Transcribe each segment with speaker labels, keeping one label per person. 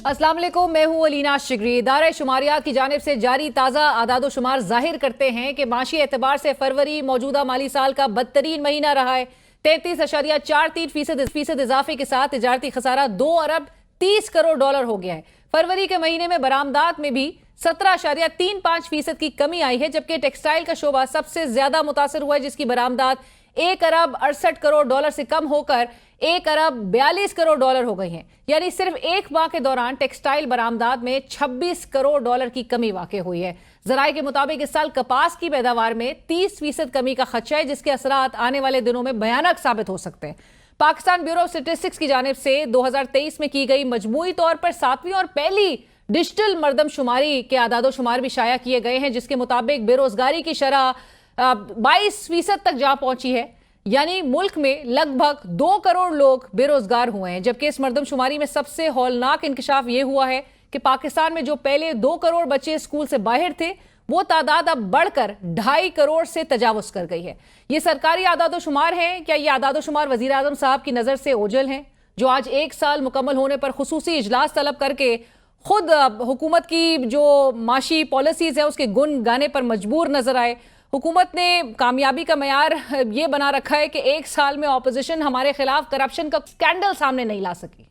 Speaker 1: अस्सलाम वालेकुम, मैं हूं अलीना शिगरी। इदारे शुमारियात की जानिब से जारी ताज़ा आदादोशुमार जाहिर करते हैं कि माशी एतबार से फरवरी मौजूदा माली साल का बदतरीन महीना रहा है। 33.43% इजाफे के साथ तिजारती खसारा 2 अरब 30 करोड़ डॉलर हो गया है। फरवरी के महीने में बरामदात में भी 17.35% की कमी आई है, जबकि टेक्सटाइल का शोबा सबसे ज्यादा मुतासर हुआ है, जिसकी बरामदात 1 अरब 68 करोड़ डॉलर से कम होकर 1 अरब 42 करोड़ डॉलर हो गई हैं। यानी सिर्फ एक माह के दौरान टेक्सटाइल बरामदात में 26 करोड़ डॉलर की कमी वाक़ई हुई है। जराये के मुताबिक इस साल कपास की पैदावार में 30% कमी का खदशा है, जिसके असरात आने वाले दिनों में भयानक साबित हो सकते हैं। पाकिस्तान ब्यूरो ऑफ स्टेटिस्टिक्स की जानिब से 2023 में की गई मजमूई तौर पर 7वीं और पहली डिजिटल मरदमशुमारी के आदादोशुमार भी शाया किए गए हैं, जिसके मुताबिक बेरोजगारी की शरह 22% तक जा पहुंची है। यानी मुल्क में लगभग 2 करोड़ लोग बेरोजगार हुए हैं। जबकि इस मरदमशुमारी में सबसे हौलनाक इंकशाफ यह हुआ है कि पाकिस्तान में जो पहले 2 करोड़ बच्चे स्कूल से बाहर थे, वो तादाद अब बढ़कर 2.5 करोड़ से तजावुज कर गई है। ये सरकारी आदादोशुमार हैं। क्या ये आदादोशुमार वजीर आजम साहब की नजर से ओझल हैं, जो आज 1 साल मुकम्मल होने पर खुसूसी इजलास तलब करके खुद हुकूमत की जो माशी पॉलिसीज है उसके गुण गाने पर मजबूर नजर आए? हुकूमत ने कामयाबी का मयार ये बना रखा है कि 1 साल में ऑपोजिशन हमारे खिलाफ करप्शन का स्कैंडल सामने नहीं ला सकी।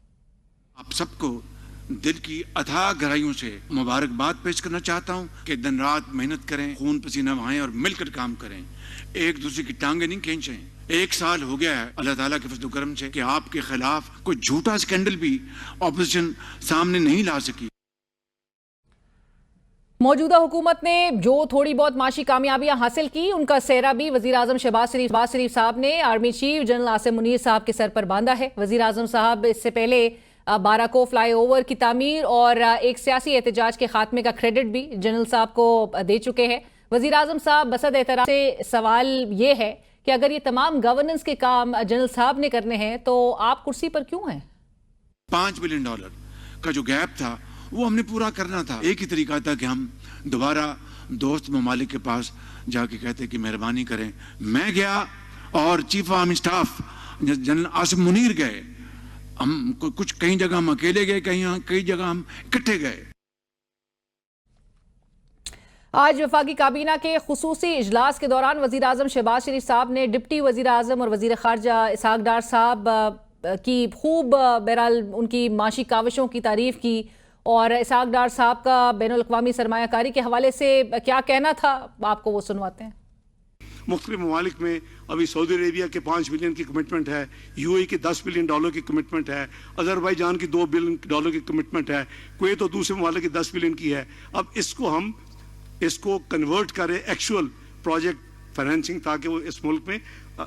Speaker 2: आप सबको दिल की अथाह गहराइयों से मुबारकबाद पेश करना चाहता हूँ कि दिन रात मेहनत करें, खून पसीना बहाएं और मिलकर काम करें, एक दूसरे की टांगे नहीं खींचें। 1 साल हो गया है अल्लाह ताला के फजल करम से कि आपके खिलाफ कोई झूठा स्कैंडल भी ऑपोजिशन सामने नहीं ला सकी।
Speaker 1: मौजूदा हुकूमत ने जो थोड़ी बहुत माशी कामयाबियां हासिल की, उनका सेहरा भी वजीर आजम शहबाज शरीफ साहब ने army chief general Asim Munir साहब के सर पर बांधा है। वजीर आजम साहब इससे पहले बाराको फ्लाईओवर की तामीर और एक सियासी एहतजाज के खात्मे का क्रेडिट भी जनरल साहब को दे चुके हैं। वजीर आजम साहब बसद एतराज से सवाल ये है कि अगर ये तमाम गवर्नेंस के काम जनरल साहब ने करने हैं तो आप कुर्सी पर क्यों हैं?
Speaker 2: $5 बिलियन का जो गैप था वो हमने पूरा करना था। एक ही तरीका था कि हम दोबारा दोस्त ममालिक के पास जाके कहते कि मेहरबानी करें। मैं गया और chief of army staff general Asim Munir गए। हम कुछ कई जगह हम अकेले गए, कई जगह हम इकट्ठे गए।
Speaker 1: आज वफाकी काबीना के खुसूसी इजलास के दौरान वजीर आजम शहबाज शरीफ साहब ने डिप्टी वजीर आजम और वजीर खारजा इसहाक डार साहब की खूब बहरहाल उनकी माशी काविशों की तारीफ की। और इसहाक डार साहब का बैनुल अक़वामी सरमायाकारी के हवाले से क्या कहना था, आपको वो सुनवाते हैं।
Speaker 3: मुख्तलिफ ममालिक में अभी सऊदी अरेबिया के $5 बिलियन की कमिटमेंट है, यूएई के $10 बिलियन की कमिटमेंट है, अजरबैजान की $2 बिलियन की कमिटमेंट है, कुवैत और दूसरे ममालिक की $10 बिलियन की है। अब इसको कन्वर्ट करें एक्चुअल प्रोजेक्ट फाइनेंसिंग, ताकि वो इस मुल्क में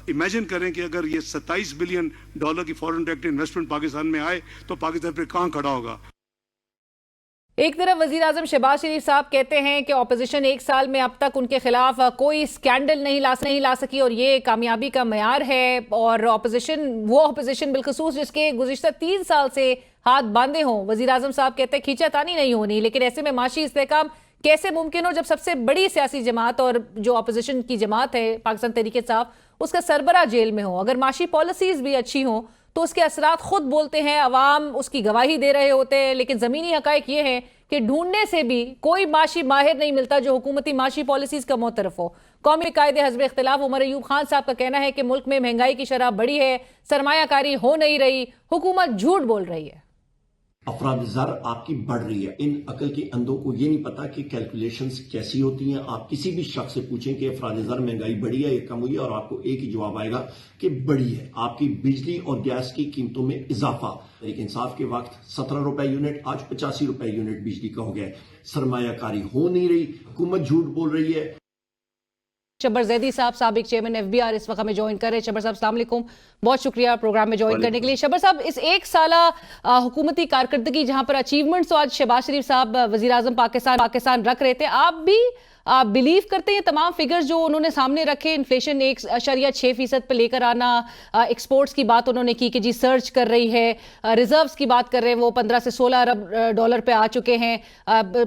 Speaker 3: इमेजिन करें कि अगर ये $27 बिलियन की फॉरेन डायरेक्ट इन्वेस्टमेंट पाकिस्तान में आए तो पाकिस्तान फिर कहाँ खड़ा होगा।
Speaker 1: एक तरफ वजीर आजम शहबाज शरीफ साहब कहते हैं कि ऑपोजिशन 1 साल में अब तक उनके खिलाफ कोई स्कैंडल नहीं ला सकी और ये कामयाबी का मयार है। और वो ऑपोजिशन बिलखसूस जिसके गुज़िश्ता 3 साल से हाथ बांधे हों, वजीर आजम साहब कहते हैं खींचातानी नहीं होनी। लेकिन ऐसे में माशी इस्तेहकाम कैसे मुमकिन हो जब सबसे बड़ी सियासी जमात और जो ऑपोजिशन की जमात है पाकिस्तान तहरीक इंसाफ, उसका सरबरा जेल में हो। अगर माशी पॉलिसीज भी अच्छी हों तो उसके असरात खुद बोलते हैं, अवाम उसकी गवाही दे रहे होते हैं। लेकिन ज़मीनी हकायक ये है कि ढूंढने से भी कोई माशी माहिर नहीं मिलता जो हुकूमती माशी पॉलिसीज का मुतरफ हो। कौमी कायदे हज़ब इख्तिलाफ उमर अयूब खान साहब का कहना है कि मुल्क में महंगाई की शरह बढ़ी है, सरमायाकारी हो नहीं रही, हुकूमत झूठ बोल रही है।
Speaker 4: अफराद-ए-ज़र आपकी बढ़ रही है। इन अकल के अंधों को ये नहीं पता कि कैलकुलेशंस कैसी होती हैं। आप किसी भी शख्स से पूछें कि अफराद-ए-ज़र महंगाई बढ़ी है या कम हुई है, और आपको एक ही जवाब आएगा कि बढ़ी है। आपकी बिजली और गैस की कीमतों में इजाफा, एक इंसाफ के वक्त ₹17 यूनिट, आज ₹85 यूनिट बिजली का हो गया है। सरमायाकारी हो नहीं रही, हुकूमत झूठ बोल रही है।
Speaker 1: शब्बर जैदी साहब साबिक चेयरमैन FBR इस वक्त हमें ज्वाइन कर रहे हैं। शब्बर साहब अस्सलाम वालेकुम, बहुत शुक्रिया प्रोग्राम में ज्वाइन करने के लिए। शब्बर साहब, इस 1 साला हुकूमती कारकर्दगी जहां पर अचीवमेंट्स तो आज शहबाज शरीफ साहब वजीर आजम पाकिस्तान रख रहे थे, आप भी बिलीव करते हैं तमाम फिगर्स जो उन्होंने सामने रखे? इन्फ्लेशन 1.6% पे लेकर आना, एक्सपोर्ट्स की बात उन्होंने की कि जी सर्च कर रही है, रिजर्व्स की बात कर रहे हैं वो 15 से 16 अरब डॉलर पे आ चुके हैं,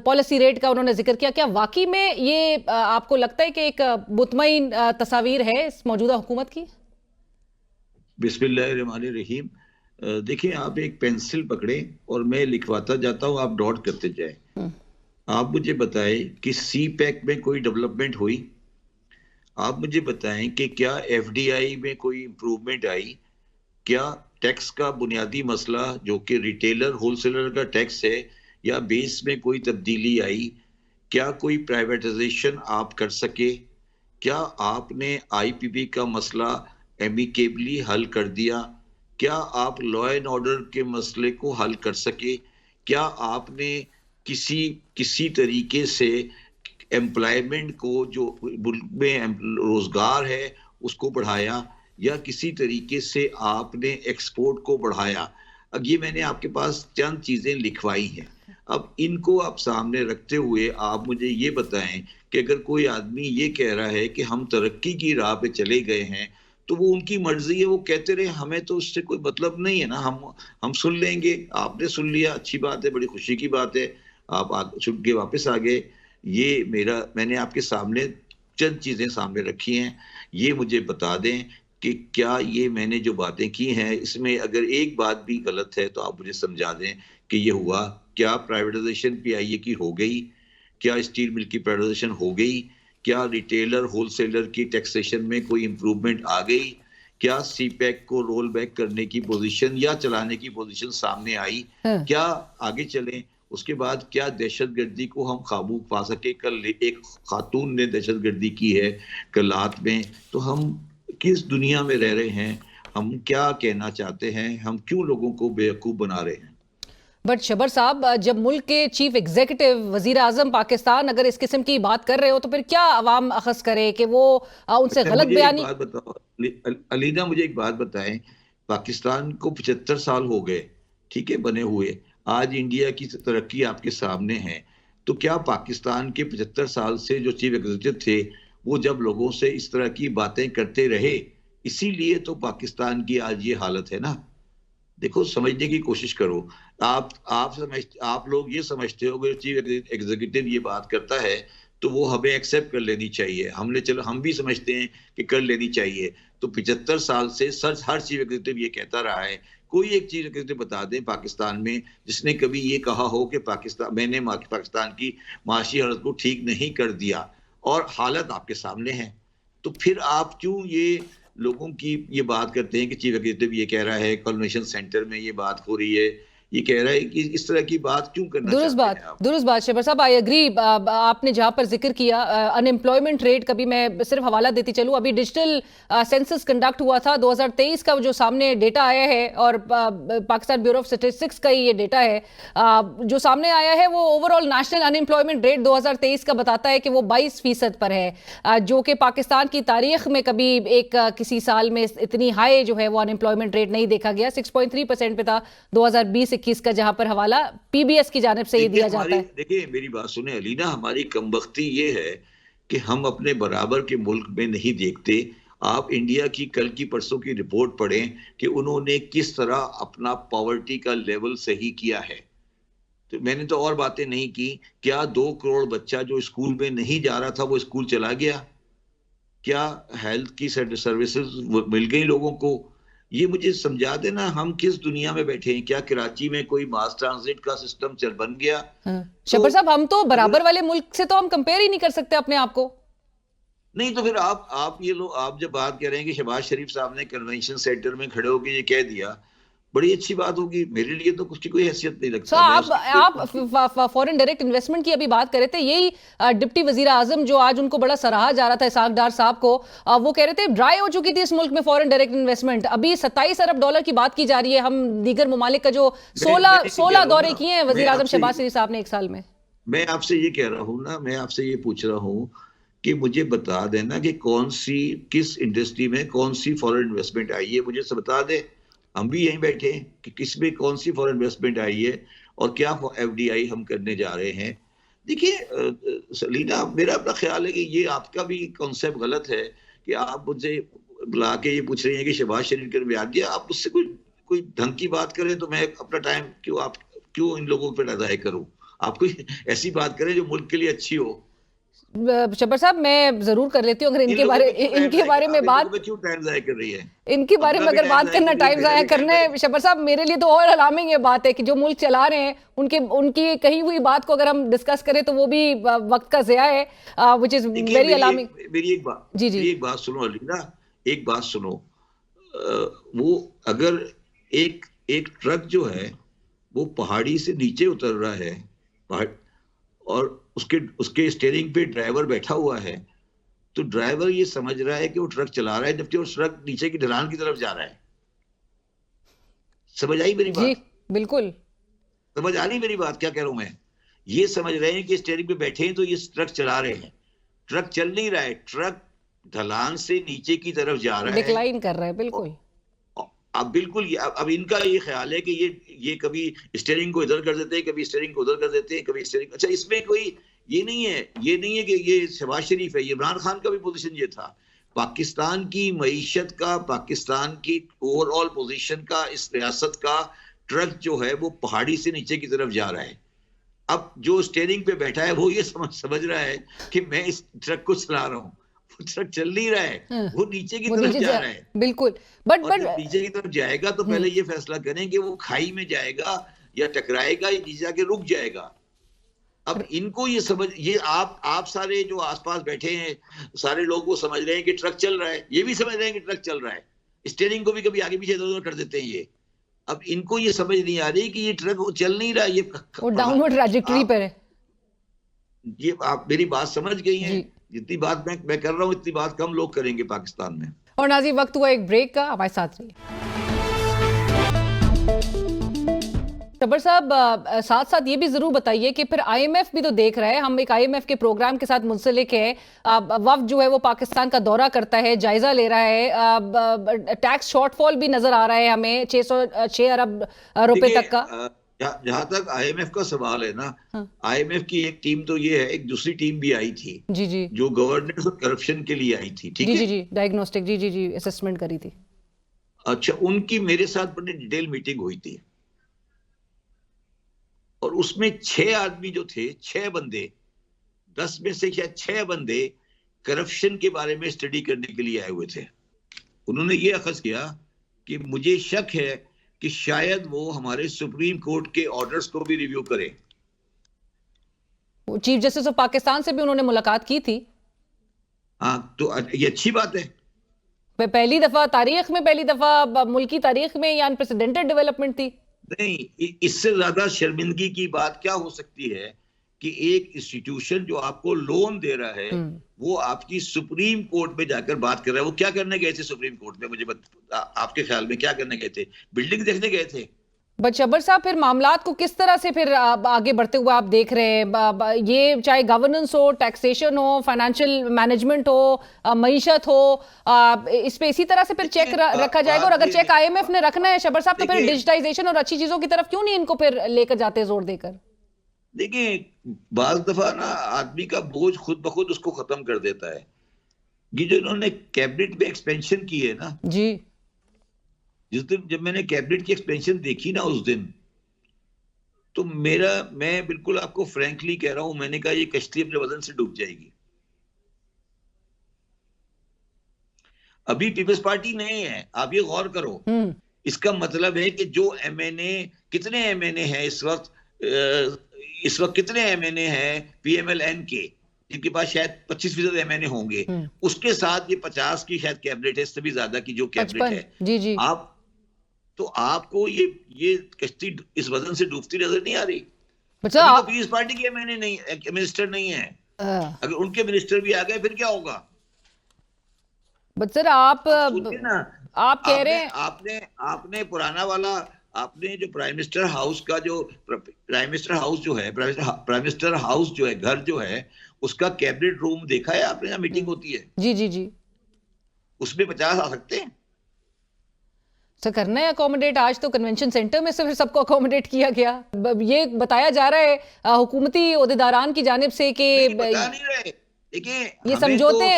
Speaker 1: पॉलिसी रेट का उन्होंने जिक्र किया। क्या वाकई में ये आपको लगता है कि एक मुतमईन तस्वीर है इस मौजूदा हुकूमत की?
Speaker 5: बिस्मिल्लाहिर्रहमानिर्रहीम। देखिए, आप एक पेंसिल पकड़े और मैं लिखवाता जाता हूँ, आप डॉट करते जाए। आप मुझे बताएं कि सी पैक में कोई डेवलपमेंट हुई? आप मुझे बताएं कि क्या एफडीआई में कोई इंप्रूवमेंट आई? क्या टैक्स का बुनियादी मसला जो कि रिटेलर होलसेलर का टैक्स है या बेस में कोई तब्दीली आई? क्या कोई प्राइवेटाइजेशन आप कर सके? क्या आपने आईपीपी का मसला एमिकेबली हल कर दिया? क्या आप लॉ एंड ऑर्डर के मसले को हल कर सके? क्या आपने किसी तरीके से एम्प्लॉयमेंट को, जो मुल्क में रोजगार है, उसको बढ़ाया, या किसी तरीके से आपने एक्सपोर्ट को बढ़ाया? अब ये मैंने आपके पास चंद चीजें लिखवाई हैं। अब इनको आप सामने रखते हुए आप मुझे ये बताएं कि अगर कोई आदमी ये कह रहा है कि हम तरक्की की राह पे चले गए हैं, तो वो उनकी मर्जी है, वो कहते रहे, हमें तो उससे कोई मतलब नहीं है ना। हम सुन लेंगे। आपने सुन लिया, अच्छी बात है, बड़ी खुशी की बात है, आप सुन के वापस आ गए। ये मैंने आपके सामने चंद चीजें सामने रखी हैं। ये मुझे बता दें कि क्या ये मैंने जो बातें की हैं, इसमें अगर एक बात भी गलत है तो आप मुझे समझा दें कि ये हुआ क्या? प्राइवेटाइजेशन पीआईए की हो गई? क्या स्टील मिल की प्राइवेटाइजेशन हो गई? क्या रिटेलर होलसेलर की टैक्सेशन में कोई इंप्रूवमेंट आ गई? क्या सीपैक को रोल बैक करने की पोजीशन या चलाने की पोजीशन सामने आई? क्या आगे चलें? उसके बाद क्या दहशतगर्दी को हम काबू पा सके? कल एक खातून ने दहशतगर्दी की है कलात में, तो हम किस दुनिया में रह रहे हैं? हम क्या कहना चाहते हैं? हम क्यों लोगों को बेवकूफ बना रहे हैं?
Speaker 1: बट शबर साहब, जब मुल्क के चीफ एग्जीक्यूटिव वजीर आजम पाकिस्तान अगर इस किस्म की बात कर रहे हो, तो फिर क्या अवाम अखज़ करे कि वो उनसे गलत बयानी?
Speaker 5: बात बताओ अलीना, मुझे एक बात बताएं। पाकिस्तान को 75 साल हो गए, ठीक है, बने हुए। आज इंडिया की तरक्की आपके सामने है, तो क्या पाकिस्तान के 75 साल से जो चीफ एग्जीक्यूटिव थे, वो जब लोगों से इस तरह की बातें करते रहे, इसीलिए तो पाकिस्तान की आज ये हालत है ना? देखो, समझने की कोशिश करो। आप लोग ये समझते हो कि चीफ एग्जीक्यूटिव ये बात करता है तो वो हमें एक्सेप्ट कर लेनी चाहिए। चलो, हम भी समझते हैं कि कर लेनी चाहिए। तो 75 साल से हर चीफ एग्जीक्यूटिव ये कहता रहा है। कोई एक चीफ एग्जीक्यूटिव बता दें पाकिस्तान में जिसने कभी ये कहा हो कि मैंने पाकिस्तान की माशी हालत को ठीक नहीं कर दिया, और हालत आपके सामने है। तो फिर आप क्यों ये लोगों की ये बात करते हैं कि चीफ एग्जीक्यूटिव ये कह रहा है, कन्वेंशन सेंटर में ये बात हो रही है, ये कह रहा है कि इस तरह की बात क्यों करना चाहते हैं आप?
Speaker 1: दुरुस्त बात शबर साहब, आई एग्री। आपने जहां पर जिक्र किया अनएम्प्लॉयमेंट रेट, कभी मैं सिर्फ हवाला देती चलूं, अभी डिजिटल सेंसस कंडक्ट हुआ था 2023 का, जो सामने डेटा आया है, और पाकिस्तान ब्यूरो ऑफ स्टैटिस्टिक्स का ये डेटा है जो सामने आया है, वो ओवरऑल नेशनल अनएम्प्लॉयमेंट रेट 2023 का बताता है कि वो 22% पर है, जो कि पाकिस्तान की तारीख में कभी किसी साल में इतनी हाई जो है वो अनएम्प्लॉयमेंट रेट नहीं देखा गया। 6.3% पे था 2020-21 का, जहां पर हवाला पीबीएस की जानिब से ये दिया जाता है।
Speaker 5: देखिए, मेरी बात सुने अलीना, हमारी कमबख्ती ये है कि हम अपने बराबर के मुल्क में नहीं देखते। आप इंडिया की कल की परसों की रिपोर्ट पढ़ें कि उन्होंने किस तरह अपना पॉवर्टी का लेवल सही किया है। तो मैंने तो और बातें नहीं की। क्या 2 करोड़ बच्चा जो स्कूल में नहीं जा रहा था वो स्कूल चला गया? क्या हेल्थ की सर्विसेज मिल गई लोगों को? ये मुझे समझा देना, हम किस दुनिया में बैठे हैं? क्या कराची में कोई मास ट्रांजिट का सिस्टम बन गया?
Speaker 1: शबर साहब, हम तो बराबर वाले मुल्क से तो हम कंपेयर ही नहीं कर सकते अपने आप को।
Speaker 5: नहीं तो फिर आप जब बात कर रहे हैं कि शहबाज शरीफ साहब ने कन्वेंशन सेंटर में खड़े होकर ये कह दिया, बड़ी अच्छी बात होगी। मेरे लिए तो उसकी कोई हैसियत नहीं लगती।
Speaker 1: आप फॉरेन डायरेक्ट इन्वेस्टमेंट की अभी बात कर रहे थे, यही डिप्टी वजीर आजम जो आज उनको बड़ा सराहा जा रहा था, इसाक डार साहब को, वो कह रहे थे ड्राई हो चुकी थी इस मुल्क में फॉरेन डायरेक्ट इन्वेस्टमेंट। अभी 27 अरब डॉलर की बात की जा रही है। हम दीगर ममालिक का जो 16 दौरे किए हैं वजीर आजम शहबाज शरीफ साहब ने एक साल में।
Speaker 5: मैं आपसे ये कह रहा हूँ ना, मैं आपसे ये पूछ रहा हूँ कि मुझे बता देना कि किस इंडस्ट्री में कौन सी फॉरेन इन्वेस्टमेंट आई है, मुझे बता दे। हम भी यहीं बैठे हैं कि किस में कौन सी फॉरेन इन्वेस्टमेंट आई है और क्या एफडीआई हम करने जा रहे हैं। देखिए सलीना, मेरा अपना ख्याल है कि ये आपका भी कॉन्सेप्ट गलत है कि आप मुझसे बुला के ये पूछ रही हैं कि शहबाज शरीफ के बयान दिया। आप उससे कोई ढंग की बात करें तो मैं अपना टाइम क्यों इन लोगों पर अदाय करूं? आप कोई ऐसी बात करें जो मुल्क के लिए अच्छी हो।
Speaker 1: शब्बर साहब, मैं जरूर कर लेती हूँ अगर इनके बारे में बात,
Speaker 5: क्यों टाइम जाया कर रही है?
Speaker 1: इनके बारे में अगर बात करना टाइम जाया करना है शब्बर साहब, मेरे लिए तो और अलार्मिंग ये बात है कि जो मुल्क चला रहे हैं उनकी कही हुई बात को अगर हम डिस्कस करें तो वो भी वक्त का ज़िया है, व्हिच इज वेरी अलार्मिंग।
Speaker 5: मेरी एक बात सुनो अलीना, एक बात सुनो। वो अगर एक ट्रक जो है वो पहाड़ी से नीचे उतर रहा है, पहाड़, और उसके स्टीयरिंग पे ड्राइवर बैठा हुआ है, तो ड्राइवर ये समझ रहा है कि वो ट्रक चला रहा है, जबकि वो ट्रक नीचे की ढलान की तरफ जा रहा है। समझ आई मेरी बात?
Speaker 1: जी बिल्कुल
Speaker 5: समझ आ रही मेरी बात? क्या कह रहा हूं मैं? ये समझ रहे हैं कि स्टीयरिंग पे बैठे हैं तो ये ट्रक चला रहे हैं, ट्रक चल नहीं रहा है, ट्रक ढलान से नीचे की तरफ जा रहा है,
Speaker 1: डिक्लाइन कर रहा है। बिल्कुल
Speaker 5: अब बिल्कुल अब इनका ये ख्याल है कि ये कभी स्टीयरिंग को इधर कर देते हैं, कभी स्टीयरिंग को उधर कर देते हैं, कभी स्टीयरिंग। अच्छा, इसमें कोई ये नहीं है कि ये शहबाज शरीफ है, ये इमरान खान का भी पोजीशन ये था। पाकिस्तान की मईशत का, पाकिस्तान की ओवरऑल पोजीशन का, इस रियासत का ट्रक जो है वो पहाड़ी से नीचे की तरफ जा रहा है। अब जो स्टीयरिंग पे बैठा है वो ये समझ रहा है कि मैं इस ट्रक को चला रहा हूँ, ट्रक चल नहीं रहा है, वो नीचे की तरफ जा रहा है।
Speaker 1: बिल्कुल, बट
Speaker 5: नीचे की तरफ जाएगा तो पहले ये फैसला करें कि वो खाई में जाएगा या टकराएगा या नीचे जाके रुक जाएगा। अब इनको ये समझ, ये आप सारे जो आसपास बैठे हैं सारे लोग वो समझ रहे हैं कि ट्रक चल रहा है, ये भी समझ रहे हैं कि ट्रक चल रहा है, स्टीयरिंग को भी कभी आगे पीछे इधर-उधर कर देते हैं ये। अब इनको ये समझ नहीं आ रही कि ये ट्रक चल नहीं रहा है, ये
Speaker 1: डाउनवर्ड ट्रैजेक्टरी पर है।
Speaker 5: ये आप मेरी बात समझ गई हैं? जितनी बात मैं कर रहा हूँ इतनी बात कम लोग करेंगे पाकिस्तान में।
Speaker 1: और नाज़रीन, वक्त हुआ एक ब्रेक का, हमारे साथ रहिए। शब्बर साहब, साथ साथ ये भी जरूर बताइए कि फिर आईएमएफ भी तो देख रहा है, हम एक आईएमएफ के प्रोग्राम के साथ मुंसलिक है, वफ्द जो है वो पाकिस्तान का दौरा करता है, जायजा ले रहा है, टैक्स शॉर्टफॉल भी नजर आ रहा है हमें 606 अरब रुपए तक का।
Speaker 5: जहां तक आईएमएफ का सवाल है ना, आईएमएफ की एक टीम तो ये है, एक दूसरी टीम भी आई थी
Speaker 1: जी
Speaker 5: जो गवर्नेंस और करप्शन के लिए आई थी, ठीक है
Speaker 1: जी डायग्नोस्टिक जी असेसमेंट करी थी।
Speaker 5: अच्छा, उनकी मेरे साथ बड़ी डिटेल मीटिंग हुई थी और उसमें 6 आदमी जो थे, 6 बंदे, 10 में से शायद 6 बंदे करप्शन के बारे में स्टडी करने के लिए आए हुए थे। उन्होंने ये अखज़ किया कि मुझे शक है कि शायद वो हमारे सुप्रीम कोर्ट के ऑर्डर्स को भी रिव्यू करें।
Speaker 1: चीफ जस्टिस ऑफ पाकिस्तान से भी उन्होंने मुलाकात की थी।
Speaker 5: हाँ, तो ये अच्छी बात है।
Speaker 1: पहली दफा मुल्की तारीख में ये अनप्रेसिडेंटेड डेवलपमेंट थी।
Speaker 5: नहीं, इससे ज्यादा शर्मिंदगी की बात क्या हो सकती है कि एक इंस्टीट्यूशन जो आपको लोन दे रहा है वो आपकी सुप्रीम कोर्ट में जाकर बात कर रहा है। वो क्या करने गए थे सुप्रीम कोर्ट में? मुझे आपके ख्याल में क्या करने गए थे? बिल्डिंग देखने गए थे?
Speaker 1: बट शब्बर साहब, फिर मामलात को किस तरह से फिर आगे बढ़ते हुए आप देख रहे हैं? ये चाहे गवर्नेंस हो, टैक्सेशन हो, फाइनेंशियल मैनेजमेंट हो, मईशत हो, इस पे इसी तरह से फिर चेक रखा जाएगा। और अगर चेक आईएमएफ ने रखना है शब्बर साहब, तो फिर डिजिटाइजेशन और अच्छी चीजों की तरफ क्यों नहीं इनको फिर लेकर जाते जोर देकर?
Speaker 5: देखिए, बाज दफा ना आदमी का बोझ खुद ब खुद उसको खत्म कर देता है। ये जो इन्होंने कैबिनेट में एक्सपेंशन की है ना
Speaker 1: जी,
Speaker 5: जिस दिन जब मैंने कैबिनेट की एक्सपेंशन देखी ना उस दिन, तो मैं बिल्कुल आपको फ्रैंकली कह रहा हूं, मैंने कहा ये कश्ती अपने वजन से डूब जाएगी। अभी पीपल्स पार्टी नहीं है, आप ये गौर करो। इसका मतलब है कि जो एमएनए, कितने एमएनए हैं इस वक्त कितने एमएनए हैं पीएमएलएन के, जिनके पास शायद 25% एमएनए होंगे, उसके साथ ये 50 की शायद कैबिनेट है, इससे भी ज्यादा की जो कैबिनेट है।
Speaker 1: जी
Speaker 5: तो आपको ये कश्ती इस वजन से डूबती नजर नहीं आ रही?
Speaker 1: तो
Speaker 5: पीपल्स पार्टी के एमएनए नहीं, मिनिस्टर नहीं है। अगर उनके मिनिस्टर भी आ गए फिर क्या होगा?
Speaker 1: बट सर, आप कह रहे हैं,
Speaker 5: आपने पुराना वाला, आपने जो प्राइम मिनिस्टर हाउस जो है, घर जो है, उसका कैबिनेट रूम देखा है आपने? यहाँ मीटिंग होती है
Speaker 1: जी
Speaker 5: उसमें 50 आ सकते हैं।
Speaker 1: सर, करना है अकोमोडेट। आज तो कन्वेंशन सेंटर में से फिर सबको अकोमोडेट किया गया। ये बताया जा रहा है हुकूमती ओहदेदारान की जानिब से कि
Speaker 5: बता नहीं रहे। देखिए,
Speaker 1: ये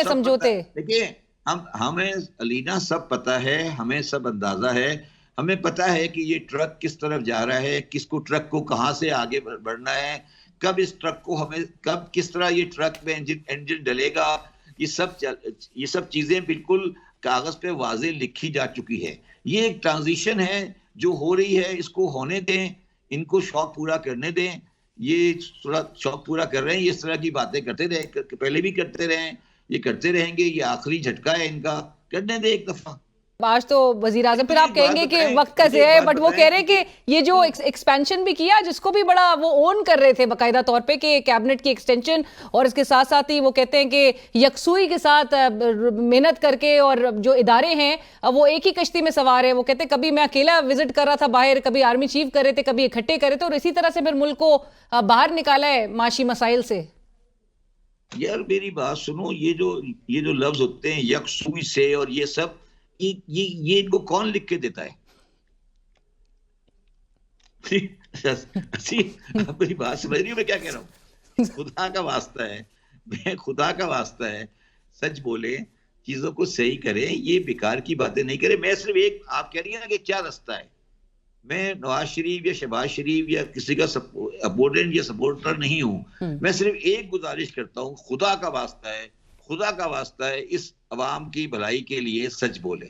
Speaker 1: समझौते।
Speaker 5: देखिए, हमें अलीना सब पता है, हमें सब अंदाजा है, हमें पता है कि ये ट्रक किस तरफ जा रहा है, किसको ट्रक को कहां से आगे बढ़ना है, कब इस ट्रक को हमें, कब किस तरह ये ट्रक में इंजन डलेगा, ये सब चीजें बिल्कुल कागज पे वाजे लिखी जा चुकी है। ये एक ट्रांजिशन है जो हो रही है, इसको होने दें, इनको शौक पूरा करने दें। ये थोड़ा शौक पूरा कर रहे हैं, ये इस तरह की बातें करते रहे, पहले भी करते रहे, ये करते रहेंगे, ये आखिरी झटका है इनका, करने दें एक दफा।
Speaker 1: आज तो वजीर आजम, फिर आप कहेंगे कि वक्त का ज़िया है, बट वो कह रहे हैं कि ये जो एक्सपेंशन भी किया जिसको भी बड़ा वो ओन कर रहे थे बाकायदा तौर पे कि कैबिनेट की एक्सटेंशन, और इसके साथ साथ ही वो कहते हैं कि यकसुई के साथ मेहनत करके, और जो इदारे हैं वो एक ही कश्ती में सवार है। वो कहते हैं कभी मैं अकेला विजिट कर रहा था बाहर, कभी आर्मी चीफ कर रहे थे, कभी इकट्ठे कर रहे थे, और इसी तरह से फिर मुल्क को बाहर निकाला है माशी मसाइल से।
Speaker 5: यार मेरी बात सुनो, ये जो लफ्ज होते हैं यकसुई से और ये सब, ये इनको कौन लिख के देता है? आप मेरी बात समझ रही हो मैं क्या कह रहा हूँ? खुदा का वास्ता है, मैं खुदा का वास्ता है, सच बोले, चीजों को सही करें, ये बेकार की बातें नहीं करें। मैं सिर्फ एक, आप कह रही है ना कि क्या रास्ता है, मैं नवाज शरीफ या शहबाज शरीफ या किसी का अपोनेंट या सपोर्टर नहीं हूं। मैं सिर्फ एक गुजारिश करता हूं, खुदा का वास्ता है, इस अवाम की भलाई के लिए सच बोले।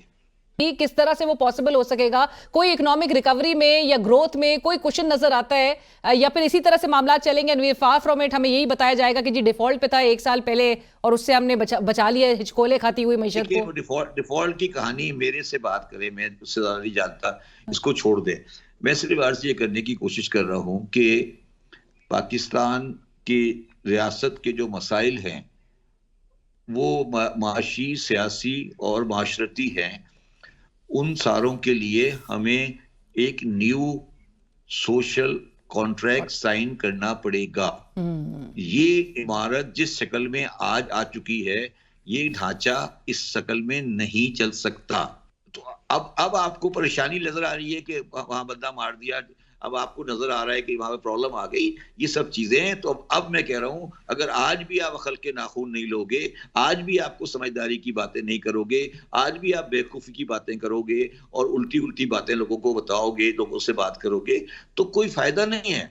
Speaker 1: किस तरह से वो पॉसिबल हो सकेगा? कोई इकोनॉमिक रिकवरी में या ग्रोथ में कोई क्वेश्चन नजर आता है, या फिर इसी तरह से मामला चलेंगे? वी फार फ्रॉम इट, हमें यही बताया जाएगा कि जी डिफॉल्ट पे था 1 साल पहले और उससे हमने बचा लिया हिचकोले खाती हुई मैशत को।
Speaker 5: डिफॉल्ट की कहानी मेरे से बात करे, मैं उससे ज्यादा नहीं जानता, इसको छोड़ दे। मैं सिर्फ अर्ज ये करने की कोशिश कर रहा हूं कि पाकिस्तान की रियासत के जो मसाइल हैं वो माशी, सियासी और माशरती हैं। उन सारों के लिए हमें एक न्यू सोशल कॉन्ट्रैक्ट साइन करना पड़ेगा। ये इमारत जिस शक्ल में आज आ चुकी है, ये ढांचा इस शक्ल में नहीं चल सकता। तो अब आपको परेशानी नजर आ रही है कि वहां बंदा मार दिया, अब आपको नजर आ रहा है कि वहां पे प्रॉब्लम आ गई, ये सब चीजें हैं। तो अब मैं कह रहा हूं, अगर आज भी आप अकल के नाखून नहीं लोगे, आज भी आपको समझदारी की बातें नहीं करोगे, आज भी आप बेवकूफी की बातें करोगे और उल्टी उल्टी बातें लोगों को बताओगे, लोगों से बात करोगे, तो कोई फायदा नहीं है।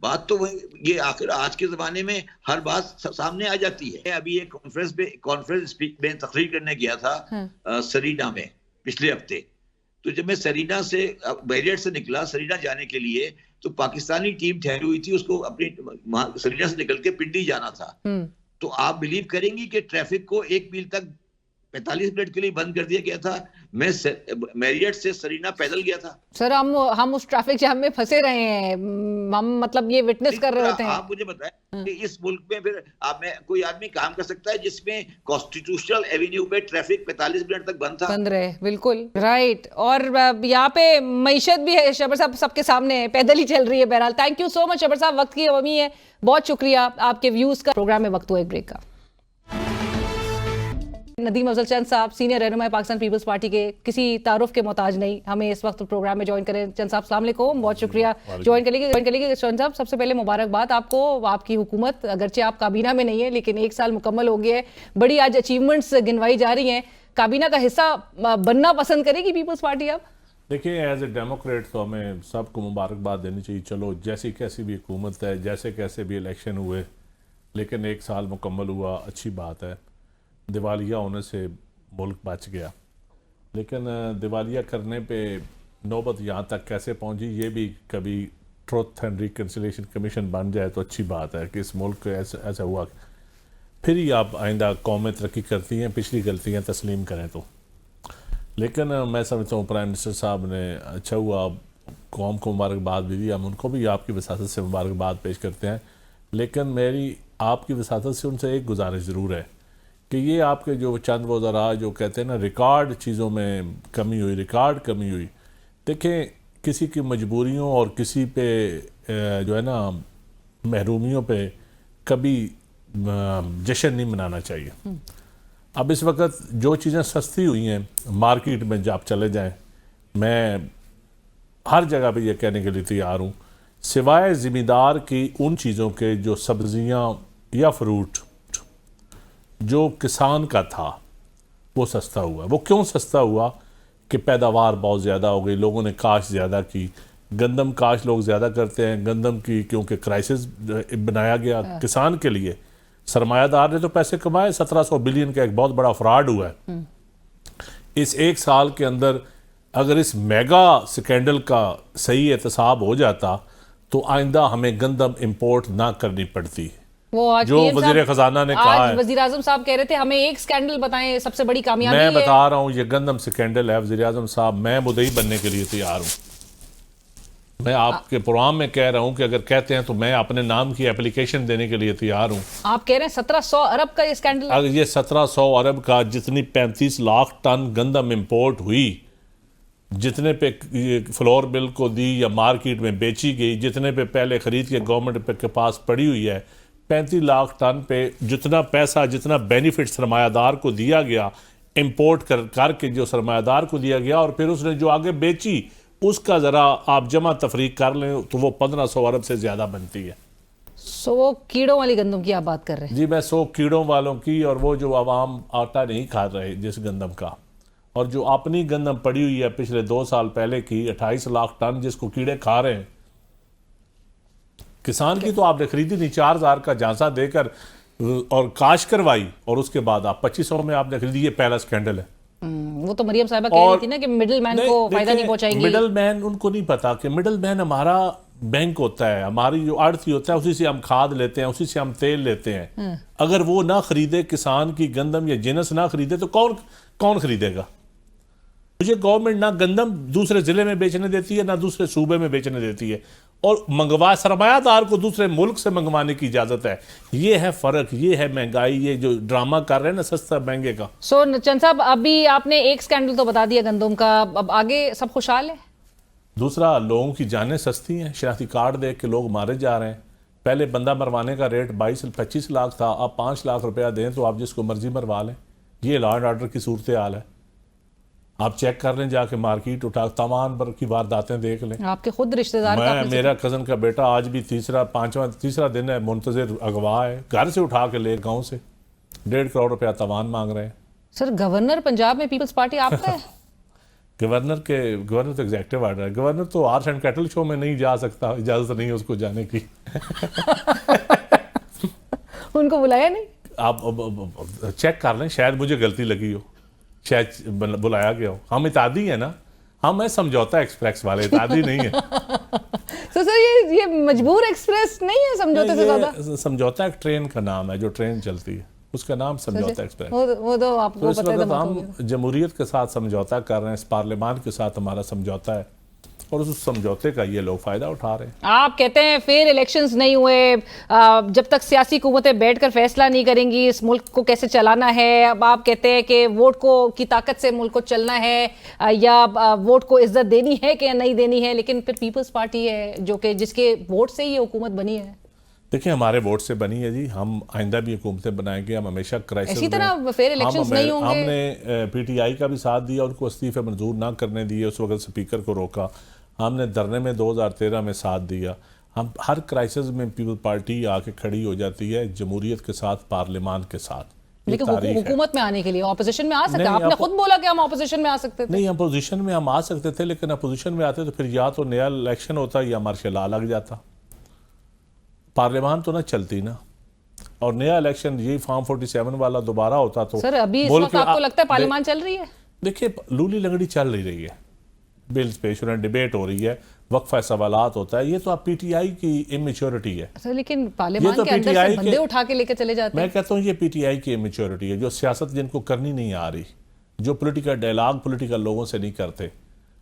Speaker 5: बात तो ये आखिर आज के जमाने में हर बात सामने आ जाती है। अभी एक कॉन्फ्रेंस में तकरीर करने गया था सरीना में पिछले हफ्ते। तो जब मैं सरीना से बैरियर से निकला सरीना जाने के लिए, तो पाकिस्तानी टीम ठहरी हुई थी, उसको अपनी सरीना से निकल के पिंडी जाना था। तो आप बिलीव करेंगी कि ट्रैफिक को 1 मील तक 45 मिनट के लिए बंद कर दिया गया था। मैं मैरियट से सरीना पैदल गया था।
Speaker 1: सर हम उस ट्रैफिक जाम में फंसे रहे हैं, हम मतलब ये विटनेस कर रहे होते हैं।
Speaker 5: आप मुझे बताएं कि इस मुल्क में फिर कोई आदमी काम कर सकता है जिसमें कॉन्स्टिट्यूशनल एवेन्यू पे ट्रैफिक 45 मिनट तक बंद था? बंद
Speaker 1: रहे, बिल्कुल राइट। और यहाँ पे मईशत भी है शबर साहब, सबके सामने है, पैदल ही चल रही है। बहरहाल थैंक यू सो मच शबर साहब, वक्त की कमी है, बहुत शुक्रिया आपके व्यूज का। प्रोग्राम में वक्त हुआ एक ब्रेक का। नदीम अफजल चंद साहब सीनियर रहनुमा पाकिस्तान पीपल्स पार्टी के, किसी तारुफ के मोहताज नहीं, हमें इस वक्त प्रोग्राम में ज्वाइन करें। चंद साहब अस्सलाम वालेकुम, बहुत शुक्रिया ज्वाइन करने के। चंद साहब सबसे पहले मुबारकबाद आपको, आपकी हुकूमत, अगरचे आप काबीना में नहीं है लेकिन 1 साल मुकम्मल हो गया है, बड़ी आज अचीवमेंट्स गिनवाई जा रही हैं। काबीना का हिस्सा बनना पसंद करेगी पीपल्स पार्टी आप?
Speaker 6: देखिए, एज ए डेमोक्रेट तो हमें सबको मुबारकबाद देनी चाहिए। चलो जैसी कैसी भी हुकूमत है, जैसे कैसे भी इलेक्शन हुए, लेकिन 1 साल मुकम्मल हुआ, अच्छी बात है। दिवालिया होने से मुल्क बच गया, लेकिन दिवालिया करने पे नौबत यहाँ तक कैसे पहुँची, ये भी कभी ट्रुथ एंड रिकन्सिलिएशन कमीशन बन जाए तो अच्छी बात है कि इस मुल्क को ऐसा हुआ। फिर ही आप आइंदा कौमें तरक्की करती हैं, पिछली गलतियाँ तस्लीम करें तो। लेकिन मैं समझता हूँ प्राइम मिनिस्टर साहब ने अच्छा हुआ, कौम को मुबारकबाद भी दी, हम उनको भी आपकी वसातत से मुबारकबाद पेश करते हैं। लेकिन मेरी आपकी वसातत से उनसे एक गुजारिश ज़रूर है कि ये आपके जो चंद वो ज़रा जो कहते हैं ना रिकॉर्ड चीज़ों में कमी हुई, देखें किसी की मजबूरियों और किसी पे जो है ना महरूमियों पे कभी जश्न नहीं मनाना चाहिए। अब इस वक्त जो चीज़ें सस्ती हुई हैं मार्केट में जब आप चले जाएं, मैं हर जगह पे ये कहने के लिए तैयार हूँ, सिवाय ज़िम्मेदार की उन चीज़ों के जो सब्जियाँ या फ्रूट जो किसान का था वो सस्ता हुआ। वो क्यों सस्ता हुआ कि पैदावार बहुत ज़्यादा हो गई, लोगों ने काश्त ज़्यादा की, गंदम काश लोग ज़्यादा करते हैं, गंदम की क्योंकि क्राइसिस बनाया गया किसान के लिए, सरमायादार ने तो पैसे कमाए, 1700 बिलियन का एक बहुत बड़ा फ्रॉड हुआ है। इस एक साल के अंदर अगर इस मेगा स्कैंडल का सही एहतसाब हो जाता तो आइंदा हमें गंदम इंपोर्ट ना करनी पड़ती।
Speaker 1: वो आज
Speaker 6: जो
Speaker 1: PM
Speaker 6: वजीर
Speaker 1: साहब-
Speaker 6: खजाना ने कहा
Speaker 1: आज
Speaker 6: है,
Speaker 1: वजीर आजम साहब कह रहे थे हमें एक स्कैंडल बताएं सबसे बड़ी कामयाबी
Speaker 6: मैं
Speaker 1: है।
Speaker 6: बता रहा हूं ये गंदम स्कैंडल है। वजीर आजम साहब, मैं मुद्दई बनने के लिए तैयार हूं। मैं आपके प्रोग्राम में कह रहा हूं कि अगर कहते हैं तो मैं अपने नाम की एप्लीकेशन देने के लिए तैयार हूं।
Speaker 1: आप कह रहे हैं 1700 अरब का ये स्कैंडल है।
Speaker 6: अगर ये 1700 अरब का जितनी 35 लाख टन गंदम इंपोर्ट हुई, जितने पे फ्लोर बिल को दी या मार्केट में बेची गई, जितने पे पहले खरीद के गवर्नमेंट के पास पड़ी हुई है, 35 लाख टन पे जितना पैसा, जितना बेनिफिट सरमायादार को दिया गया, इंपोर्ट करके जो सरमायादार को दिया गया और फिर उसने जो आगे बेची, उसका ज़रा आप जमा तफरीक कर लें तो वो 1500 अरब से ज़्यादा बनती है।
Speaker 1: सो वो कीड़ों वाली गंदम की आप बात कर रहे हैं।
Speaker 6: जी, मैं 100 कीड़ों वालों की, और वो जो आवाम आटा नहीं खा रहे जिस गंदम का, और जो अपनी गंदम पड़ी हुई है पिछले 2 साल पहले की 28 लाख टन जिसको कीड़े खा रहे हैं। किसान की तो आपने खरीदी नहीं, 4000 का झांसा देकर और काश करवाई, और उसके बाद आप 2500 में आपने खरीदी। ये पहला स्कैंडल है।
Speaker 1: वो तो मरियम साहिबा कह रही थी ना कि मिडिल मैन को फायदा नहीं पहुंचाएंगी।
Speaker 6: मिडल मैन, उनको नहीं पता कि मिडल मैन हमारा बैंक होता है, हमारी जो आड़ती होता है, उसी से हम खाद लेते हैं, उसी से हम तेल लेते हैं। अगर वो ना खरीदे, किसान की गंदम या जिनस ना खरीदे तो कौन खरीदेगा? मुझे गवर्नमेंट ना गंदम दूसरे जिले में बेचने देती है, ना दूसरे सूबे में बेचने देती है, और सरमायादार को दूसरे मुल्क से मंगवाने की इजाजत है। ये है फर्क, ये है महंगाई, ये जो ड्रामा कर रहे हैं ना सस्ता महंगे का।
Speaker 1: सो चंद साहब, अभी आपने एक स्कैंडल तो बता दिया गंदम का, अब आगे सब खुशहाल है?
Speaker 6: दूसरा, लोगों की जानें सस्ती हैं। शनाख्ती कार्ड देख के लोग मारे जा रहे हैं। पहले बंदा मरवाने का रेट 22-25 लाख था, अब 5 लाख रुपया दें तो आप जिसको मर्जी मरवा लें। ये लॉ एंड ऑर्डर की सूरत हाल है। आप चेक कर लें, जाके मार्केट उठा तमाम पर की वारदातें देख लें।
Speaker 1: आपके खुद रिश्तेदार का आपने
Speaker 6: मेरा कज़न का बेटा आज भी तीसरा दिन है, मुंतज़िर अगवा है, घर से उठा के ले, गाँव से 1.5 करोड़ रुपया तवान मांग रहे हैं।
Speaker 1: सर, गवर्नर पंजाब में पीपल्स पार्टी आपका है?
Speaker 6: गवर्नर तो एग्जेक्टिव ऑर्डर है। गवर्नर तो आर्ट्स एंड कैटल शो में नहीं जा सकता, इजाजत नहीं है उसको जाने की।
Speaker 1: उनको बुलाया नहीं?
Speaker 6: आप चेक कर लें, शायद मुझे गलती लगी हो, शायद बुलाया गया हो। हम इतादी है ना, हम है समझौता एक्सप्रेस वाले, इतादी नहीं है।
Speaker 1: तो सर ये मजबूर एक्सप्रेस नहीं है समझौते से ज्यादा?
Speaker 6: समझौता एक ट्रेन का नाम है, जो ट्रेन चलती है उसका नाम समझौता एक्सप्रेस।
Speaker 1: वो तो आपको
Speaker 6: तो इस
Speaker 1: पता है।
Speaker 6: वक्त हम जमहूरियत के साथ समझौता कर रहे हैं, इस पार्लियामान के साथ हमारा समझौता है, और उस समझौते का ये लोग फायदा उठा रहे हैं।
Speaker 1: आप कहते हैं फेयर इलेक्शंस नहीं हुए, जब तक सियासी हुकूमतें बैठकर फैसला नहीं करेंगी इस मुल्क को कैसे चलाना है। अब आप कहते हैं कि वोट को की ताकत से मुल्क को चलना है, या वोट को इज्जत देनी है कि नहीं देनी है। लेकिन फिर पीपल्स पार्टी है जो कि जिसके वोट से ही ये हुकूमत बनी है।
Speaker 6: देखिए, हमारे वोट से बनी है जी, हम आइंदा भी हुकूमतें बनाएंगे। हम हमेशा क्राइसिस
Speaker 1: इसी तरह फेयर इलेक्शंस नहीं होंगे।
Speaker 6: हमने PTI का भी साथ दिया, उनको इस्तीफे मंजूर ना करने दिए, उस वक्त स्पीकर को रोका। हमने धरने में 2013 में साथ दिया। हम हर क्राइसिस में पीपल पार्टी आके खड़ी हो जाती है जमहूरियत के साथ, पार्लियामान के साथ।
Speaker 1: लेकिन हुकूमत में आने के लिए ऑपोजिशन में आ सकते हैं।
Speaker 6: नहीं,
Speaker 1: आपने खुद बोला कि हम ऑपोजिशन में आ सकते थे।
Speaker 6: नहीं, अपोजिशन में हम आ सकते थे, लेकिन अपोजिशन में आते तो फिर या तो नया इलेक्शन होता या मार्शल लॉ लग जाता, पार्लियामान तो ना चलती ना, और नया इलेक्शन ये फॉर्म 47 वाला दोबारा होता तो।
Speaker 1: सर, अभी इस वक्त आपको लगता है पार्लियामान चल रही है? देखिए,
Speaker 6: लूली लंगड़ी चल रही है, बिल्स पेश हो रहे हैं, डिबेट हो रही है, वक्फा सवालात होता है। ये तो आप PTI की इमेच्योरिटी है।
Speaker 1: सर, लेकिन पार्लियामान
Speaker 6: तो
Speaker 1: के अंदर से बंदे उठा के लेके चले जाते हैं।
Speaker 6: मैं कहता हूँ ये PTI की इमेच्योरिटी है, जो सियासत जिनको करनी नहीं आ रही, जो पॉलिटिकल डायलॉग पॉलिटिकल लोगों से नहीं करते,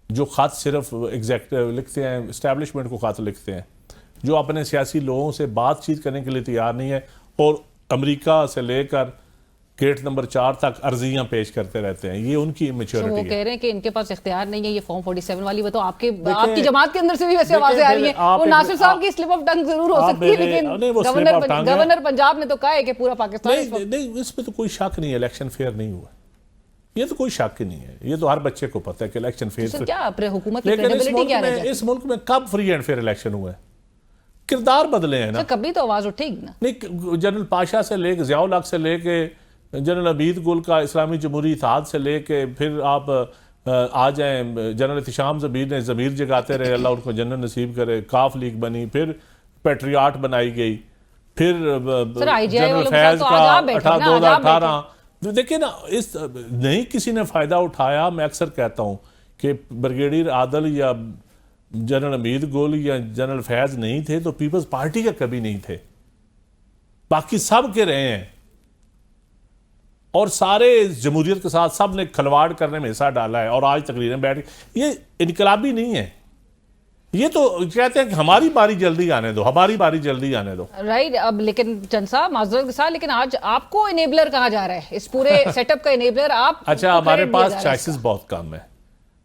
Speaker 6: जो खत सिर्फ एग्जेक्टिव लिखते हैं, इस्टेब्लिशमेंट को खत लिखते हैं, जो अपने सियासी लोगों से बातचीत करने के लिए तैयार नहीं है, और अमेरिका से लेकर गेट नंबर 4 तक अर्जियां पेश करते रहते हैं। ये उनकी इमेच्योरिटी है।
Speaker 1: वो कह रहे हैं कि इनके पास इख्तियार नहीं है ये फॉर्म 47 वाली। वो तो आपकी जमात के अंदर से भी वैसे आवाजें आ रही हैं। वो नासिर साहब की स्लिप ऑफ टंग जरूर हो सकती है, लेकिन गवर्नर पंजाब ने तो कहा है कि पूरा पाकिस्तान।
Speaker 6: नहीं, इसमें तो कोई शक नहीं है, इलेक्शन फेयर नहीं हुआ, ये तो कोई शक ही नहीं है। ये तो हर बच्चे को पता है कि इलेक्शन फेयर।
Speaker 1: क्या हुकूमत की क्रेडिबिलिटी क्या रह जाती?
Speaker 6: इस मुल्क में कब फ्री एंड फेयर इलेक्शन हुआ है? किरदार बदले हैं ना,
Speaker 1: कभी तो आवाज उठेगी ना।
Speaker 6: नहीं, जनरल पाशा से लेके, ज़ियाउल हक से लेके, जनरल अबीद गुल का इस्लामी जमहूरी इत्तेहाद से लेके, फिर आप आ जाएं, जनरल इत्तिशाम ज़मीर ने ज़मीर जगाते रहे, अल्लाह उनको जन्नत नसीब करे, काफ लीग बनी, फिर पेट्रियाट बनाई गई, फिर जनरल फैज़ का 2018। देखिए ना, इस नहीं किसी ने फ़ायदा उठाया। मैं अक्सर कहता हूँ कि ब्रिगेडियर आदल या जनरल हमीद गुल या जनरल फैज़ नहीं थे तो पीपल्स पार्टी के कभी नहीं थे, बाकी सब के रहे हैं, और सारे जमहूरियत के साथ सब ने खलवाड़ करने में हिस्सा डाला है, और आज तकरीरें बैठ, ये इनकलाबी नहीं है। ये तो कहते हैं कि हमारी बारी जल्दी आने दो, हमारी बारी जल्दी आने दो।
Speaker 1: राइट। अब लेकिन चंद साहब, माजरत के साथ, लेकिन आज आपको इनेबलर कहा जा रहा है, इस पूरे सेटअप का इनेबलर आप।
Speaker 6: अच्छा, हमारे पास चॉइसेस बहुत कम है,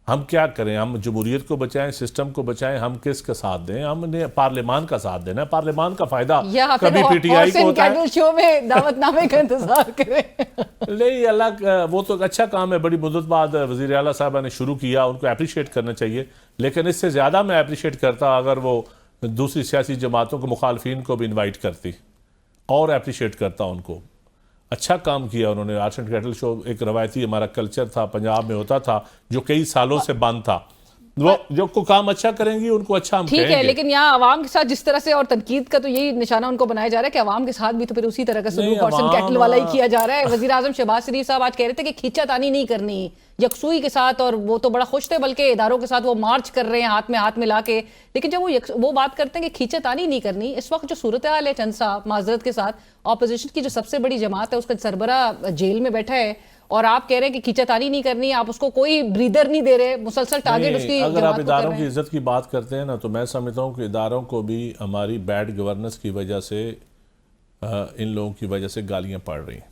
Speaker 6: हम क्या करें? हम जमहूरियत को बचाएं, सिस्टम को बचाएं, हम किसका साथ दें? हमने पार्लियामान का साथ देना है। पार्लियामान का फायदा कभी पीटीआई को होता है।
Speaker 1: शो में दावतनामे का इंतजार करें।
Speaker 6: नहीं, अल्लाह, वो तो अच्छा काम है, बड़ी मुद्दत बाद वज़ीर आला साहब ने शुरू किया, उनको अप्रिशिएट करना चाहिए। लेकिन इससे ज़्यादा मैं अप्रिशिएट करता अगर वो दूसरी सियासी जमातों को, मुखालफिन को भी इन्वाइट करती, और अप्रिशिएट करता उनको। अच्छा काम किया उन्होंने। आर्ट्स एंड कैटल शो एक रवायती हमारा कल्चर था, पंजाब में होता था, जो कई सालों से बंद था। वो जो को काम अच्छा करेंगी उनको अच्छा हम
Speaker 1: ठीक
Speaker 6: कहेंगे।
Speaker 1: है, लेकिन यहाँ आवाम के साथ जिस तरह से, और तनकीद का तो यही निशाना उनको बनाया जा रहा है कि आवाम के साथ भी तो फिर उसी तरह का सलूक हॉर्सन कैटल वाला ही किया जा रहा है। वज़ीर आज़म शहबाज शरीफ साहब आज कह रहे थे कि खींचातानी नहीं करनी, यकसुई के साथ, और वो तो बड़ा खुश थे, बल्कि इदारों के साथ वो मार्च कर रहे हैं हाथ में मिला के। लेकिन जब वो बात करते हैं कि खींचातानी नहीं करनी, इस वक्त जो सूरत हाल है चंद साहब, माजरत के साथ, ऑपोजिशन की जो सबसे बड़ी जमात है उसका सरबरा जेल में बैठा है, और आप कह रहे हैं कि खींचातानी नहीं करनी, आप उसको कोई ब्रीदर नहीं दे रहे, मुसलसल टारगेट उसकी
Speaker 6: अगर
Speaker 1: जमात
Speaker 6: आप
Speaker 1: को
Speaker 6: इदारों
Speaker 1: कर रहे
Speaker 6: की
Speaker 1: हैं।
Speaker 6: इज्जत की बात करते हैं ना, तो मैं समझता हूँ कि इदारों को भी हमारी बैड गवर्नेंस की वजह से, इन लोगों की वजह से गालियाँ पड़ रही हैं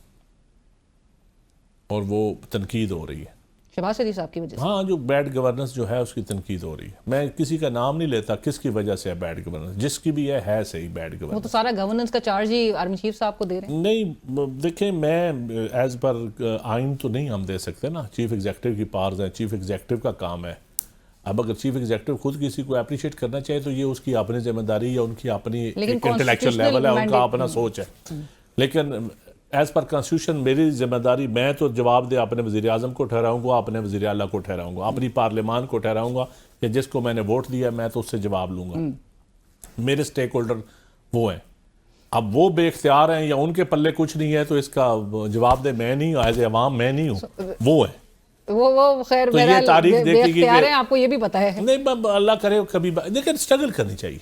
Speaker 6: और वो तनकीद हो रही है।
Speaker 1: शहबाज शरीफ साहब की वजह से?
Speaker 6: हाँ, जो बैड गवर्नेंस जो है उसकी तनकीद हो रही है। मैं किसी का नाम नहीं लेता किसकी वजह से है बैड गवर्नेंस, जिसकी भी है सही बैड
Speaker 1: वो
Speaker 6: गवर्नेंस।
Speaker 1: तो सारा गवर्नेंस का चार्ज ही आर्मी चीफ साहब को दे रहे हैं।
Speaker 6: नहीं, देखें, मैं एज पर आइन तो नहीं हम दे सकते ना, चीफ एग्जीक्यूटिव की पावर्स हैं, चीफ एग्जीक्यूटिव का काम है। अब अगर चीफ एग्जीक्यूटिव खुद किसी को अप्रिशिएट करना चाहे तो ये उसकी अपनी जिम्मेदारी या उनकी अपनी इंटेलेक्चुअल लेवल है, उनका अपना सोच है। लेकिन एज पर कॉन्स्टिट्यूशन मेरी जिम्मेदारी, मैं तो जवाब दे अपने वज़ीर आज़म को ठहराऊंगा, अपने वज़ीर आला को ठहराऊंगा, अपनी पार्लियामान को ठहराऊंगा कि जिसको मैंने वोट दिया मैं तो उससे जवाब लूंगा। मेरे स्टेक होल्डर वो हैं। अब वो बेख्तियार हैं या उनके पल्ले कुछ नहीं है तो इसका जवाब दे मैं नहीं हूँ, एज ए अवाम मैं नहीं हूँ, वो है।
Speaker 1: वो खैर
Speaker 6: तो ये तारीख देखेगी कि
Speaker 1: आपको ये भी पता है।
Speaker 6: नहीं, अल्लाह करे कभी, लेकिन स्ट्रगल करनी चाहिए।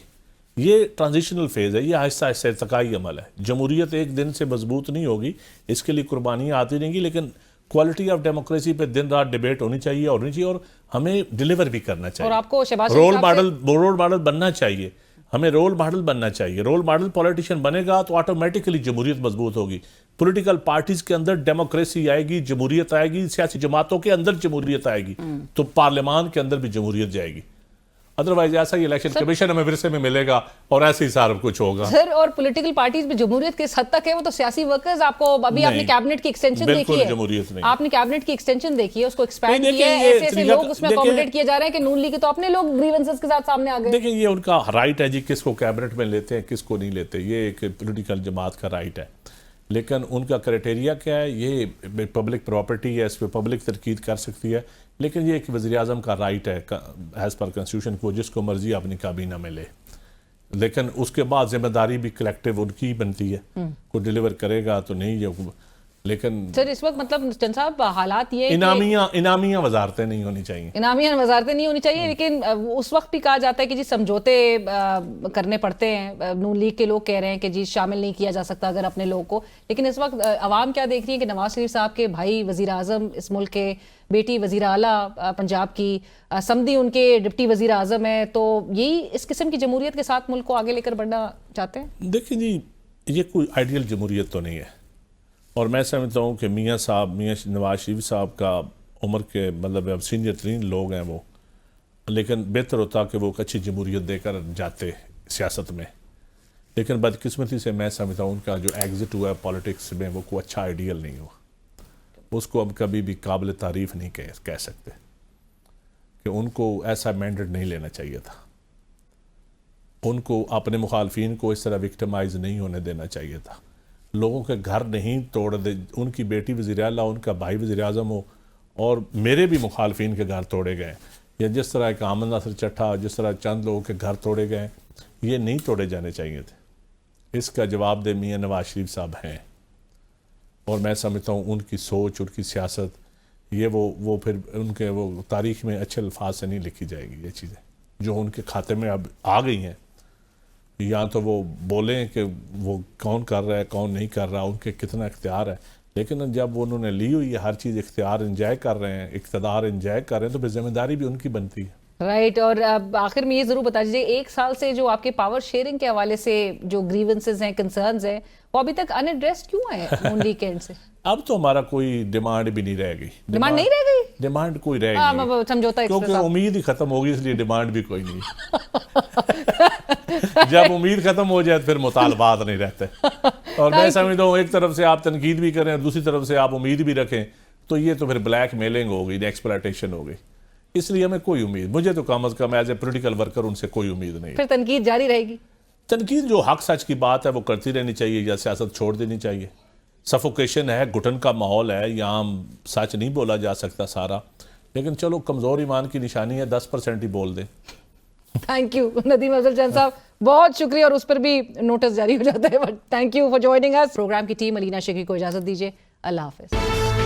Speaker 6: ये ट्रांजिशनल फेज़ है, ये आहिस्ता आहिस्ता इर्तिकाई अमल है। जमहूरियत एक दिन से मजबूत नहीं होगी, इसके लिए कुर्बानियाँ आती रहेंगी, लेकिन क्वालिटी ऑफ डेमोक्रेसी पे दिन रात डिबेट होनी चाहिए और हमें डिलीवर भी करना चाहिए।
Speaker 1: और आपको शहबाज
Speaker 6: रोल मॉडल बनना चाहिए, हमें रोल मॉडल बनना चाहिए। रोल मॉडल पॉलिटिशियन बनेगा तो ऑटोमेटिकली जमहूरियत मजबूत होगी। पॉलिटिकल पार्टीज के अंदर डेमोक्रेसी आएगी, जमहूरियत आएगी, सियासी जमातों के अंदर जमहूरियत आएगी, तो पार्लियामान के अंदर भी जमहूरियत जाएगी। अदरवाइज ऐसा ही इलेक्शन कमीशन हमें विरसे में मिलेगा और ऐसे ही सारा कुछ होगा।
Speaker 1: सर, और पॉलिटिकल पार्टीज में जमहूरियत किस हद तक है, वो तो सियासी वर्कर्स। आपको अभी आपने कैबिनेट की एक्सटेंशन देखी है,
Speaker 6: जमहूरियत नहीं।
Speaker 1: आपने कैबिनेट की एक्सटेंशन देखी है, उसको एक्सपैंड किया है, ऐसे लोग उसमें अकोमोडेट किए जा रहे हैं कि नून लीग के तो अपने लोग ग्रीवेंसेस के साथ सामने आ गए।
Speaker 6: देखिए, ये उनका राइट है जी, किसको कैबिनेट में लेते हैं किसको नहीं लेते, ये एक पॉलिटिकल जमात का राइट है। लेकिन उनका क्राइटेरिया क्या है, ये पब्लिक प्रॉपर्टी है, इस पर पब्लिक तरकीद कर सकती है, लेकिन ये एक वज़ीर आज़म का राइट है एज़ पर कॉन्स्टिट्यूशन को, जिसको मर्जी अपनी काबीना में ले। लेकिन उसके बाद जिम्मेदारी भी कलेक्टिव उनकी बनती है, कोई डिलीवर करेगा तो नहीं। लेकिन
Speaker 1: सर, इस वक्त मतलब चंद साहब हालात ये
Speaker 6: इनामियां वजारतें नहीं होनी चाहिए,
Speaker 1: इनामियां वजारतें नहीं होनी चाहिए। लेकिन उस वक्त भी कहा जाता है कि जी समझौते करने पड़ते हैं, नून लीग के लोग कह रहे हैं कि जी शामिल नहीं किया जा सकता अगर अपने लोगों को। लेकिन इस वक्त अवाम क्या देख रही है कि नवाज शरीफ साहब के भाई वजीर आजम इस मुल्क के, बेटी वजीर आला पंजाब की, समधी उनके डिप्टी वजीर आजम है, तो यही इस किस्म की जमहूरियत के साथ मुल्क को आगे लेकर बढ़ना चाहते हैं।
Speaker 6: देखिए जी, ये कोई आइडियल जमहूरियत तो नहीं है, और मैं समझता हूँ कि मियाँ नवाज शरीफ साहब का उम्र के मतलब अब सीनियर तरीन लोग हैं वो, लेकिन बेहतर होता कि वो एक अच्छी जमहूरियत देकर जाते सियासत में। लेकिन बदकिस्मती से मैं समझता हूँ उनका जो एग्ज़िट हुआ है पॉलिटिक्स में, वो कोई अच्छा आइडियल नहीं हुआ। उसको अब कभी भी काबिल तारीफ़ नहीं कह सकते कि उनको ऐसा मैंडेट नहीं लेना चाहिए था। उनको अपने मुखालफिन को इस तरह विक्टिमाइज नहीं होने देना चाहिए था। लोगों के घर नहीं तोड़ दे, उनकी बेटी वज़ीर आला, उनका भाई वज़ीर आज़म हो और मेरे भी मुखालफिन के घर तोड़े गए, या जिस तरह एक आमद नासिर चट्टा, जिस तरह चंद लोगों के घर तोड़े गए, ये नहीं तोड़े जाने चाहिए थे। इसका जवाबदेह मियां नवाज शरीफ साहब हैं, और मैं समझता हूँ उनकी सोच, उनकी सियासत, ये वो फिर उनके वो तारीख में अच्छे अल्फाज से नहीं लिखी जाएगी। ये चीज़ें जो उनके खाते में अब आ गई हैं, या तो वो बोलें कि वो कौन कर रहा है, कौन नहीं कर रहा, उनके कितना इख्तियार है, लेकिन जब उन्होंने ली हुई है हर चीज़, इख्तियार इंजॉय कर रहे हैं, इक़्तिदार इंजॉय कर रहे हैं, तो फिर जिम्मेदारी भी उनकी बनती है।
Speaker 1: राइट। और अब आखिर में ये जरूर बता दीजिए, 1 साल से जो आपके पावर शेयरिंग के हवाले से जो ग्रीवेंसेस हैं, कंसर्न्स हैं, वो अभी तक अनएड्रेस्ड क्यों है नून लीग के एंड से?
Speaker 6: अब तो हमारा कोई डिमांड भी नहीं रह गई।
Speaker 1: डिमांड नहीं रह गई?
Speaker 6: डिमांड कोई रह गई,
Speaker 1: समझौता
Speaker 6: क्योंकि उम्मीद ही खत्म होगी, इसलिए डिमांड भी कोई नहीं। जब उम्मीद खत्म हो जाए तो फिर मुतालबात नहीं रहते। और मैं समझता हूँ एक तरफ से आप तनकीद भी करें और दूसरी तरफ से आप उम्मीद भी रखें, तो ये तो फिर ब्लैक मेलिंग हो गई, एक्सप्लॉयटेशन हो गई। इसलिए हमें कोई उम्मीद, मुझे तो कम अज कम एज ए पॉलिटिकल वर्कर उनसे कोई उम्मीद नहीं।
Speaker 1: फिर तनकीद जारी रहेगी?
Speaker 6: तनकीद जो हक सच की बात है वो करती रहनी चाहिए, या सियासत छोड़ देनी चाहिए। सफोकेशन है, घुटन का माहौल है, यहाँ सच नहीं बोला जा सकता सारा, लेकिन चलो कमज़ोर ईमान की निशानी है, 10% ही बोल दें।
Speaker 1: थैंक यू नदीम अफजल चंद साहब, बहुत शुक्रिया। और उस पर भी नोटिस जारी हो जाता है, but thank you for joining us. Program की टीम अलीना शेखी को इजाजत दीजिए। अल्लाह हाफिज।